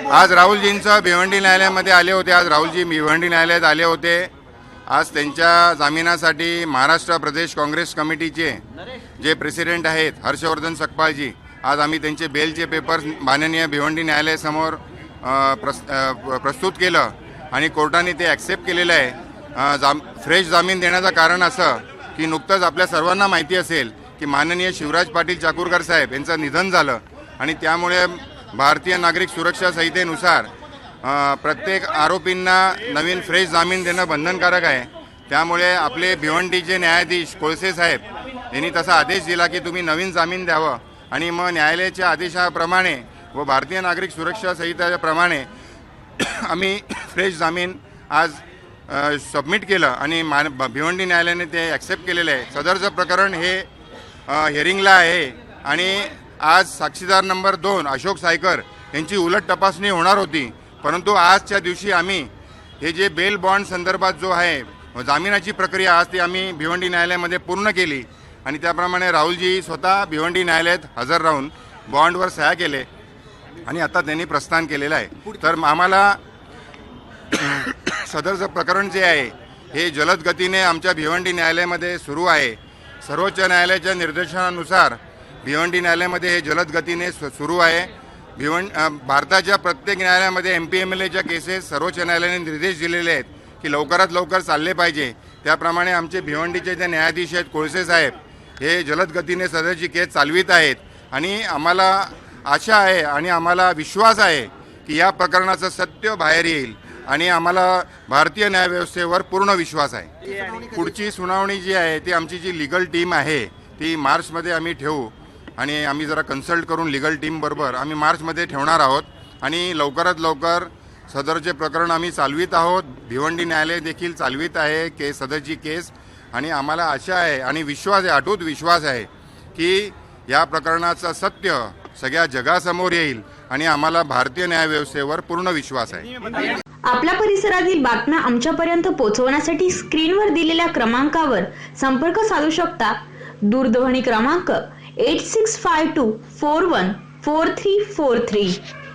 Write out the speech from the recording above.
आज राहुलजींचं भिवंडी न्यायालयामध्ये आले होते। आज राहुलजी भिवंडी न्यायालयात आले होते। आज त्यांच्या जामिनासाठी महाराष्ट्र प्रदेश काँग्रेस कमिटीचे जे प्रेसिडेंट आहेत हर्षवर्धन सकपाळजी, आज आम्ही त्यांचे बेलचे पेपर्स माननीय भिवंडी न्यायालयासमोर प्रस्तुत केलं आणि कोर्टाने ते ॲक्सेप्ट केलेलं आहे। फ्रेश जामीन देण्याचं कारण असं की नुकतंच आपल्या सर्वांना माहिती असेल की माननीय शिवराज पाटील चाकूरकर साहेब यांचं निधन झालं आणि त्यामुळे भारतीय नागरिक सुरक्षा संहितेनुसार प्रत्येक आरोपींना नवीन फ्रेश जामीन देणं बंधनकारक आहे। त्यामुळे आपले भिवंडीचे न्यायाधीश कोळसे साहेब यांनी तसा आदेश दिला की तुम्ही नवीन जामीन द्यावं आणि मग न्यायालयाच्या आदेशाप्रमाणे व भारतीय नागरिक सुरक्षा संहितेप्रमाणे आम्ही फ्रेश जामीन आज सबमिट केलं आणि भिवंडी न्यायालयाने ते ॲक्सेप्ट केलेलं आहे। सदरचं प्रकरण हे हिअरिंगला आहे आणि आज साक्षीदार नंबर 2 अशोक सायकर यांची उलट तपासणी होणार होती, परंतु आजच्या दिवशी आम्ही हे जे बेल बॉन्ड संदर्भात जो आहे जामिनाची प्रक्रिया आज ती आम्ही भिवंडी न्यायालयामध्ये पूर्ण केली आणि त्याप्रमाणे राहुलजी स्वतः भिवंडी न्यायालयात हजर राहून बॉन्डवर सह्या केले आणि आता त्यांनी प्रस्थान केलेलं आहे। तर आम्हाला सदरचं प्रकरण जे आहे हे जलद गतीने आमच्या भिवंडी न्यायालयामध्ये सुरू आहे। सर्वोच्च न्यायालयाच्या निर्देशानुसार भिवंडी न्यायालयामध्ये हे जलद गतीने सुरू आहे। भारताच्या प्रत्येक न्यायालयामध्ये MPMLAच्या केसेस सर्वोच्च न्यायालयाने निर्देश दिलेले आहेत की लवकरात लवकर चालले पाहिजे। त्याप्रमाणे आमचे भिवंडीचे जे न्यायाधीश आहेत कोळसे साहेब हे जलद गतीने सदरची केस चालवित आहेत आणि आम्हाला आशा आहे आणि आम्हाला विश्वास आहे की या प्रकरणाचं सत्य बाहेर येईल आणि आम्हाला भारतीय न्यायव्यवस्थेवर पूर्ण विश्वास आहे। पुढची सुनावणी जी आहे ती आमची जी लीगल टीम आहे ती मार्चमध्ये आम्ही ठेवू आणि आम्ही जरा कन्सल्ट करून लीगल टीमबरोबर आम्ही मार्चमध्ये ठेवणार आहोत आणि लवकरात लवकर सदरचे प्रकरण आम्ही चालवित आहोत। भिवंडी न्यायालय देखील चालवित आहे सदरची केस आणि आम्हाला आशा आहे आणि विश्वास आहे, अटूट विश्वास आहे की या प्रकरणाचं सत्य सगळ्या जगासमोर येईल आणि आम्हाला भारतीय न्यायव्यवस्थेवर पूर्ण विश्वास आहे। आपल्या परिसरातील बातम्या आमच्यापर्यंत पोहोचवण्यासाठी स्क्रीनवर दिलेल्या क्रमांकावर संपर्क साधू शकता। दूरध्वनी क्रमांक 8652414343।